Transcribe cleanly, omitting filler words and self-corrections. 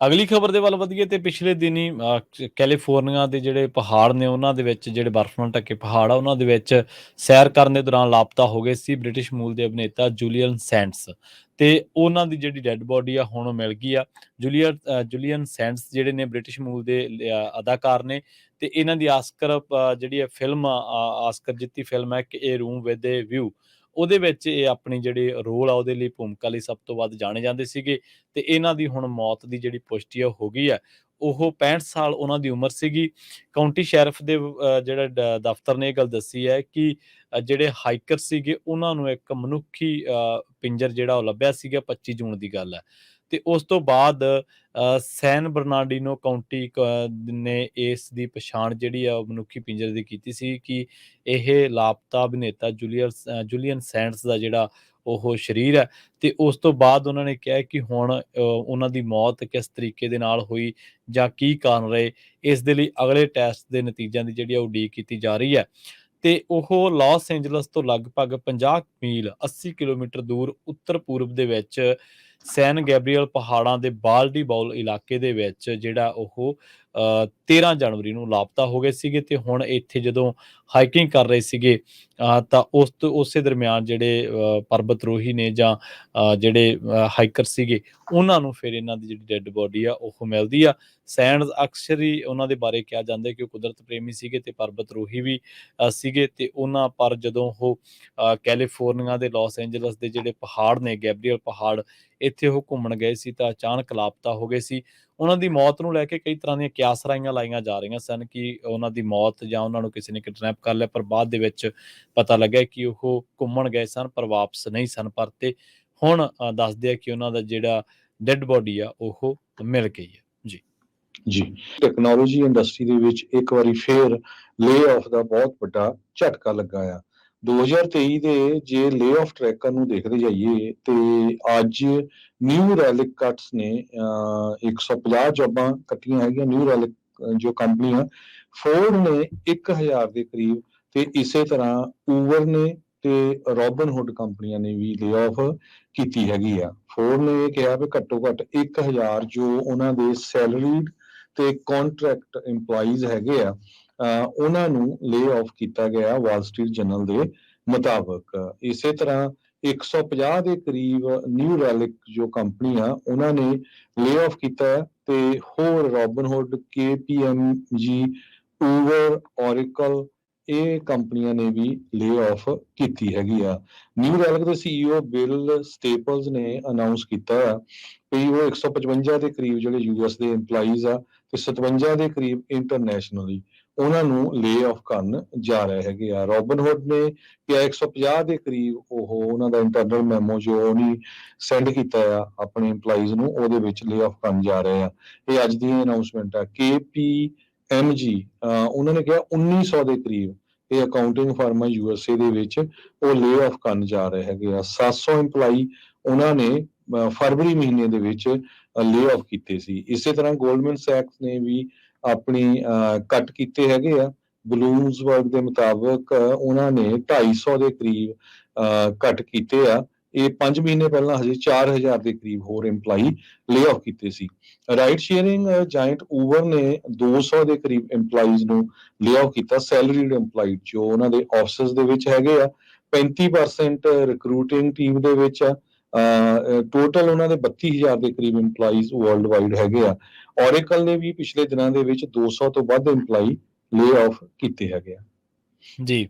ਅਗਲੀ ਖਬਰ ਦੇ ਵੱਲ ਵਧੀਏ ਤੇ ਪਿਛਲੇ ਦਿਨੀ ਕੈਲੀਫੋਰਨੀਆ ਦੇ ਜਿਹੜੇ ਪਹਾੜ ਨੇ ਉਹਨਾਂ ਦੇ ਵਿੱਚ ਜਿਹੜੇ ਬਰਫ਼ ਨਾਲ ਢਕੇ ਪਹਾੜ ਆ ਉਹਨਾਂ ਦੇ ਵਿੱਚ ਸੈਰ ਕਰਨ ਦੇ ਦੌਰਾਨ ਲਾਪਤਾ ਹੋ ਗਏ ਸੀ ਬ੍ਰਿਟਿਸ਼ ਮੂਲ ਦੇ ਅਭਿਨੇਤਾ ਜੂਲੀਅਨ ਸੈਂਡਸ ਤੇ ਉਹਨਾਂ ਦੀ ਜਿਹੜੀ ਡੈੱਡ ਬੋਡੀ ਆ ਹੁਣ ਮਿਲ ਗਈ ਆ। ਜੂਲੀਅਨ ਸੈਂਡਸ ਜਿਹੜੇ ਨੇ ਬ੍ਰਿਟਿਸ਼ ਮੂਲ ਦੇ ਅਦਾਕਾਰ ਨੇ ਤੇ ਇਹਨਾਂ ਦੀ ਆਸਕਰ ਜਿਹੜੀ ਫਿਲਮ ਆਸਕਰ ਜਿੱਤੀ ਫਿਲਮ ਹੈ ਕਿ ਇਹ ਰੂਮ ਵਿਦ ਏ ਵਿਊ ਉਹਦੇ ਵਿੱਚ ਇਹ ਆਪਣੀ ਜਿਹੜੀ ਰੋਲ ਆ ਉਹਦੇ ਲਈ ਭੂਮਿਕਾ ਲਈ ਸਭ ਤੋਂ ਵੱਧ ਜਾਣੇ ਜਾਂਦੇ ਸੀਗੇ ਤੇ ਇਹਨਾਂ ਦੀ ਹੁਣ ਮੌਤ ਦੀ ਜਿਹੜੀ ਪੁਸ਼ਟੀ ਆ ਹੋ ਗਈ ਹੈ। ਉਹ 65 ਸਾਲ ਉਹਨਾਂ ਦੀ ਉਮਰ ਸੀਗੀ। ਕਾਉਂਟੀ ਸ਼ੈਰਿਫ ਦੇ ਜਿਹੜਾ ਦਫ਼ਤਰ ਨੇ ਇਹ ਗੱਲ ਦੱਸੀ ਹੈ ਕਿ ਜਿਹੜੇ ਹਾਈਕਰ ਸੀਗੇ ਉਹਨਾਂ ਨੂੰ ਇੱਕ ਮਨੁੱਖੀ ਪਿੰਜਰ ਜਿਹੜਾ ਉਹ ਲੱਭਿਆ ਸੀਗਾ 25 ਜੂਨ ਦੀ ਗੱਲ ਹੈ। ਤੇ ਉਸ ਤੋਂ ਬਾਅਦ ਸੈਨ ਬਰਨਾਰਡੀਨੋ ਕਾਉਂਟੀ ਨੇ ਇਸ ਦੀ ਪਛਾਣ ਜਿਹੜੀ ਆ ਉਹ ਮਨੁੱਖੀ ਪਿੰਜਰ ਦੀ ਕੀਤੀ ਸੀ ਕਿ ਇਹ ਲਾਪਤਾ ਅਭਿਨੇਤਾ ਜੂਲੀਅਨ ਸੈਂਡਸ ਦਾ ਜਿਹੜਾ ਉਹ ਸਰੀਰ ਹੈ। ਤੇ ਉਸ ਤੋਂ ਬਾਅਦ ਉਹਨਾਂ ਨੇ ਕਿਹਾ ਕਿ ਹੁਣ ਉਹਨਾਂ ਦੀ ਮੌਤ ਕਿਸ ਤਰੀਕੇ ਦੇ ਨਾਲ ਹੋਈ ਜਾਂ ਕੀ ਕਾਰਨ ਰਹੇ ਇਸ ਦੇ ਲਈ ਅਗਲੇ ਟੈਸਟ ਦੇ ਨਤੀਜਿਆਂ ਦੀ ਜਿਹੜੀ ਉਡੀਕ ਕੀਤੀ ਜਾ ਰਹੀ ਹੈ। ਤੇ ਉਹ ਲਾਸ ਏਂਜਲਸ ਤੋਂ ਲਗਭਗ 50 ਮੀਲ 80 ਕਿਲੋਮੀਟਰ ਦੂਰ ਉੱਤਰ ਪੂਰਬ ਦੇ ਵਿੱਚ ਸੈਨ ਗੈਬਰੀਅਲ ਪਹਾੜਾਂ ਦੇ ਬਾਲਡੀ ਬਾਉਲ ਇਲਾਕੇ ਦੇ ਵਿੱਚ ਜਿਹੜਾ ਉਹ 13 ਜਨਵਰੀ ਨੂੰ ਲਾਪਤਾ ਹੋ ਗਏ ਸੀਗੇ ਤੇ ਹੁਣ ਇੱਥੇ ਜਦੋਂ ਹਾਈਕਿੰਗ ਕਰ ਰਹੇ ਸੀਗੇ ਤਾਂ ਉਸੇ ਦਰਮਿਆਨ ਜਿਹੜੇ ਪਰਬਤਰੋਹੀ ਨੇ ਜਾਂ ਜਿਹੜੇ ਹਾਈਕਰ ਸੀਗੇ ਉਹਨਾਂ ਨੂੰ ਫਿਰ ਇਹਨਾਂ ਦੀ ਜਿਹੜੀ ਡੈੱਡ ਬੋਡੀ ਆ ਉਹ ਮਿਲਦੀ ਆ। ਸੈਂਡਸ ਅਕਸਰ ਹੀ ਉਹਨਾਂ ਦੇ ਬਾਰੇ ਕਿਹਾ ਜਾਂਦਾ ਕਿ ਉਹ ਕੁਦਰਤ ਪ੍ਰੇਮੀ ਸੀਗੇ ਤੇ ਪਰਬਤਰੋਹੀ ਵੀ ਸੀਗੇ ਤੇ ਉਹਨਾਂ ਪਰ ਜਦੋਂ ਉਹ ਕੈਲੀਫੋਰਨੀਆ ਦੇ ਲਾਸ ਏਂਜਲਸ ਦੇ ਜਿਹੜੇ ਪਹਾੜ ਨੇ ਗੈਬਰੀਅਲ ਪਹਾੜ ਇੱਥੇ ਉਹ ਘੁੰਮਣ ਗਏ ਸੀ ਤਾਂ ਅਚਾਨਕ ਲਾਪਤਾ ਹੋ ਗਏ ਸੀ। ਉਹਨਾਂ ਦੀ ਮੌਤ ਨੂੰ ਲੈ ਕੇ ਕਈ ਤਰ੍ਹਾਂ ਦੀਆਂ ਕਿਆਸਰਾਈਆਂ ਲਾਈਆਂ ਜਾ ਰਹੀਆਂ ਸਨ ਕਿ ਉਹਨਾਂ ਦੀ ਮੌਤ ਜਾਂ ਉਹਨਾਂ ਨੂੰ ਕਿਸੇ ਨੇ ਕਿਡਨੈਪ ਕਰ ਲਿਆ ਪਰ ਬਾਅਦ ਦੇ ਵਿੱਚ ਪਤਾ ਲੱਗਿਆ ਕਿ ਉਹ ਘੁੰਮਣ ਗਏ ਸਨ ਪਰ ਵਾਪਸ ਨਹੀਂ ਸਨ ਪਰਤੇ। ਹੁਣ ਦੱਸਦੇ ਆ ਕਿ ਉਹਨਾਂ ਦਾ ਜਿਹੜਾ ਡੈੱਡ ਬੋਡੀ ਆ ਉਹ ਮਿਲ ਗਈ ਹੈ। ਜੀ ਟੈਕਨੋਲੋਜੀ ਇੰਡਸਟਰੀ ਦੇ ਵਿੱਚ ਇੱਕ ਵਾਰੀ ਫੇਰ ਲੇ-ਆਫ ਦਾ ਬਹੁਤ ਵੱਡਾ ਝਟਕਾ ਲੱਗਾ ਆ। 2023 ਦੇ ਜੇ ਲੇ-ਆਫ ਟਰੈਕਰ ਨੂੰ ਦੇਖਦੇ ਜਾਈਏ ਤੇ ਅੱਜ ਨਿਊ ਰੈਲਿਕ ਕੱਟਸ ਨੇ 150 ਜੌਬਾਂ ਕੱਟੀਆਂ ਹੈਗੀਆਂ। ਨਿਊ ਰੈਲਿਕ ਜੋ ਕੰਪਨੀ ਆ ਫੋਰਡ ਨੇ 1000 ਦੇ ਕਰੀਬ ਤੇ ਇਸੇ ਤਰ੍ਹਾਂ ਊਬਰ ਨੇ ਤੇ ਰੋਬਨਹੁੱਡ ਕੰਪਨੀਆਂ ਨੇ ਵੀ ਲੇ-ਆਫ ਕੀਤੀ ਹੈਗੀ ਆ। ਫੋਰਡ ਨੇ ਇਹ ਕਿਹਾ ਵੀ ਘੱਟੋ ਘੱਟ 1000 ਜੋ ਉਹਨਾਂ ਦੇ ਸੈਲਰੀਡ ਤੇ ਕੰਟਰੈਕਟ EMPLOYEES ਹੈਗੇ ਆ ਉਹਨਾਂ ਨੂੰ ਲੇ-ਆਫ ਕੀਤਾ ਗਿਆ ਵਾਲ ਸਟਰੀਟ ਜਰਨਲ ਦੇ ਮੁਤਾਬਕ। ਇਸੇ ਤਰ੍ਹਾਂ 150 ਦੇ ਕਰੀਬ ਨਿਊ ਰੈਲਿਕ ਜੋ ਕੰਪਨੀ ਆ ਉਹਨਾਂ ਨੇ ਲੇ-ਆਫ ਕੀਤਾ ਤੇ ਹੋਰ ਰੋਬਨਹੁੱਡ KPMG ਊਬਰ ਔਰੇਕਲ ਇਹ ਕੰਪਨੀਆਂ ਨੇ ਵੀ ਲੇ-ਆਫ ਕੀਤੀ ਹੈਗੀ ਆ। ਨਿਊ ਰੈਲਿਕ ਦੇ CEO ਬਿਲ ਸਟੇਪਲਸ ਨੇ ਅਨਾਉਂਸ ਕੀਤਾ ਵੀ ਉਹ 155 ਦੇ ਕਰੀਬ ਜਿਹੜੇ US ਦੇ EMPLOYEES ਆ ਤੇ 57 ਦੇ ਕਰੀਬ ਇੰਟਰਨੈਸ਼ਨਲੀ ਉਹਨਾਂ ਨੂੰ ਲੇ-ਆਫ ਕਰਨ ਜਾ ਰਹੇ ਹੈਗੇ ਆ। ਰੋਬਨਹੁੱਡ ਨੇ ਕਿਹਾ 150 ਦੇ ਕਰੀਬ ਉਹ ਉਹਨਾਂ ਦਾ ਇੰਟਰਨਲ ਮੈਮੋ ਜੋ ਉਹਨੇ ਸੈਂਡ ਕੀਤਾ ਆ ਆਪਣੇ EMPLOYEES ਨੂੰ ਉਹਦੇ ਵਿੱਚ ਲੇ-ਆਫ ਕਰਨ ਜਾ ਰਹੇ ਆ। ਇਹ ਅੱਜ ਦੀ ਅਨਾਉਂਸਮੈਂਟ ਆ। KPMG ਉਹਨਾਂ ਨੇ ਕਿਹਾ 1900 ਦੇ ਕਰੀਬ ਇਹ ਅਕਾਊਂਟਿੰਗ ਫਰਮ ਆ USA ਦੇ ਵਿੱਚ ਉਹ ਲੇ-ਆਫ ਕਰਨ ਜਾ ਰਹੇ ਹੈਗੇ ਆ। 700 EMPLOYEE ਉਹਨਾਂ ਨੇ ਫਰਵਰੀ ਮਹੀਨੇ ਦੇ ਵਿੱਚ ਲੇ-ਆਫ ਕੀਤੇ ਸੀ। ਇਸੇ ਤਰ੍ਹਾਂ ਗੋਲਡਮੈਨ ਸੈਕਸ ਨੇ ਵੀ ਆਪਣੀ ਕੱਟ ਕੀਤੇ ਹੈਗੇ ਆ। ਬਲੂਮਸਬਰਗ ਦੇ ਮੁਤਾਬਕ ਉਹਨਾਂ ਨੇ 250 ਦੇ ਕਰੀਬ ਕੱਟ ਕੀਤੇ ਆ। ਇਹ 5 ਮਹੀਨੇ ਪਹਿਲਾਂ ਹਜੇ 4000 ਦੇ ਕਰੀਬ ਹੋਰ EMPLOYEE ਲੇ-ਆਫ ਕੀਤੇ ਸੀ। ਰਾਈਟ ਸ਼ੇਅਰਿੰਗ ਜਾਇੰਟ ਊਬਰ ਨੇ 200 ਦੇ ਕਰੀਬ EMPLOYEES ਨੂੰ ਲੇ-ਆਫ ਕੀਤਾ। ਸੈਲਰੀਡ EMPLOYEE ਜੋ ਉਹਨਾਂ ਦੇ ਆਫਿਸਸ ਦੇ ਵਿੱਚ ਹੈਗੇ ਆ 35% ਰਿਕਰੂਟਿੰਗ ਟੀਮ ਦੇ ਵਿੱਚ ਆ। ਟੋਟਲ ਉਹਨਾਂ ਦੇ 32000 ਦੇ ਕਰੀਬ EMPLOYEES ਵਰਲਡ ਵਾਈਡ ਹੈਗੇ ਆ। ਔਰੇਕਲ ਨੇ ਵੀ ਪਿਛਲੇ ਦਿਨਾਂ ਦੇ ਵਿੱਚ 200 ਤੋਂ ਵੱਧ EMPLOYEE ਲੇ-ਆਫ ਕੀਤੇ ਹੈਗੇ ਆ। ਜੀ